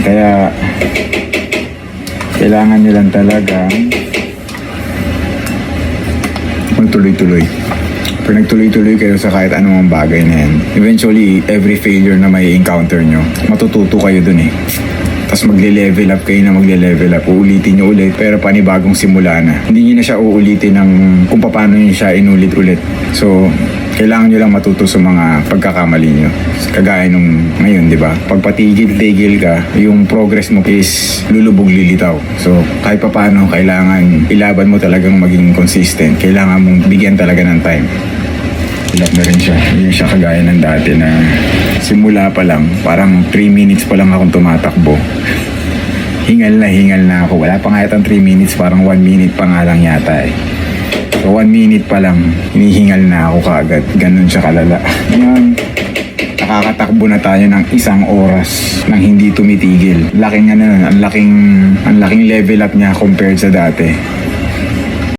Kaya kailangan nyo lang talaga magtuloy-tuloy. Pag nagtuloy-tuloy kayo sa kahit anong bagay na yan, eventually, every failure na may encounter nyo, matututo kayo dun eh. Tapos magle-level up kayo na magle-level up. Uulitin nyo ulit, pero panibagong simula na. Hindi nyo na siya uulitin ng kung paano nyo siya inulit-ulit. So, kailangan nyo lang matuto sa mga pagkakamali nyo. Kagaya nung ngayon, di ba? Pag patigil-tigil ka, yung progress mo is lulubog-lilitaw. So, kahit paano, kailangan ilaban mo talagang maging consistent. Kailangan mong bigyan talaga ng time. Hilap na rin siya. Hindi siya kagaya ng dati na simula pa lang, parang 3 minutes pa lang akong tumatakbo. Hingal na ako. Wala pa nga yatang 3 minutes, parang 1 minute pa nga lang yata eh. So 1 minute pa lang, hinihingal na ako kaagad. Ganun siya kalala. Ngayon, nakakatakbo na tayo ng 1 oras nang hindi tumitigil. Laking ano, ang laking level up niya compared sa dati.